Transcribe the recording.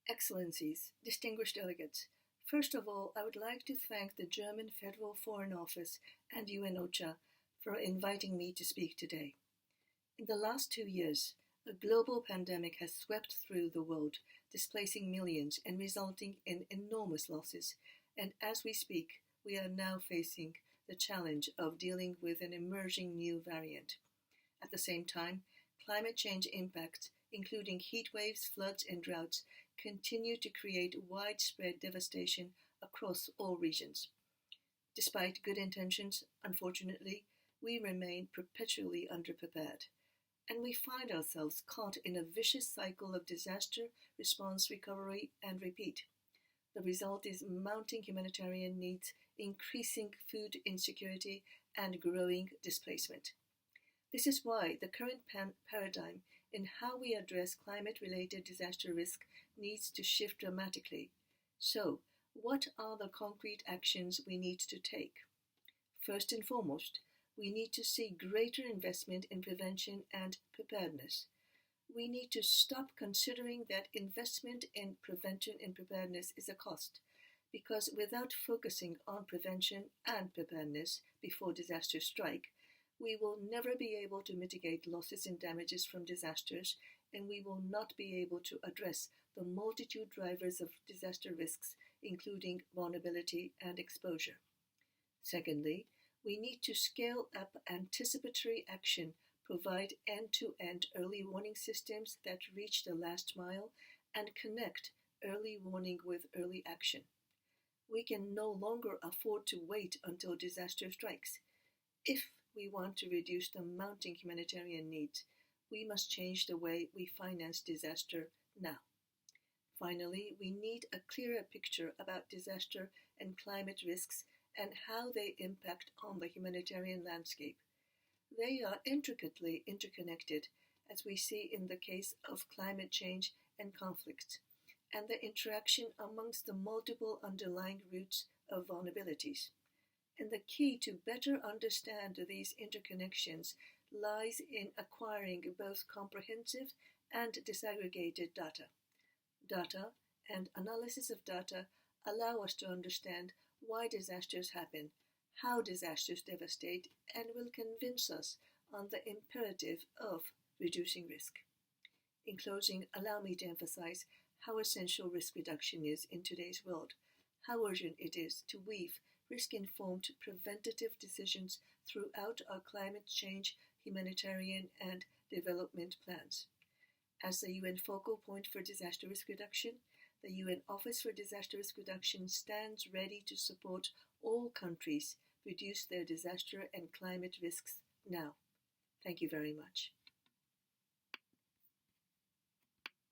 Excellencies, distinguished delegates, first of all, I would like to thank the German Federal Foreign Office and UN OCHA for inviting me to speak today. In the last 2 years, a global pandemic has swept through the world, displacing millions and resulting in enormous losses, and as we speak, we are now facing the challenge of dealing with an emerging new variant. At the same time, climate change impacts, including heat waves, floods, and droughts, continue to create widespread devastation across all regions. Despite good intentions, unfortunately, we remain perpetually underprepared, and we find ourselves caught in a vicious cycle of disaster, response, recovery, and repeat. The result is mounting humanitarian needs, increasing food insecurity, and growing displacement. This is why the current paradigm in how we address climate-related disaster risk needs to shift dramatically. So, what are the concrete actions we need to take? First and foremost, we need to see greater investment in prevention and preparedness. We need to stop considering that investment in prevention and preparedness is a cost, because without focusing on prevention and preparedness before disasters strike, we will never be able to mitigate losses and damages from disasters, and we will not be able to address the multitude drivers of disaster risks, including vulnerability and exposure. Secondly, we need to scale up anticipatory action, provide end-to-end early warning systems that reach the last mile, and connect early warning with early action. We can no longer afford to wait until disaster strikes. If we want to reduce the mounting humanitarian needs, we must change the way we finance disaster now. Finally, we need a clearer picture about disaster and climate risks and how they impact on the humanitarian landscape. They are intricately interconnected, as we see in the case of climate change and conflicts, and the interaction amongst the multiple underlying roots of vulnerabilities. And the key to better understand these interconnections lies in acquiring both comprehensive and disaggregated data. Data and analysis of data allow us to understand why disasters happen, how disasters devastate, and will convince us on the imperative of reducing risk. In closing, allow me to emphasize how essential risk reduction is in today's world, how urgent it is to weave risk-informed preventative decisions throughout our climate change, humanitarian, and development plans. As the UN focal point for disaster risk reduction, the UN Office for Disaster Risk Reduction stands ready to support all countries reduce their disaster and climate risks now. Thank you very much.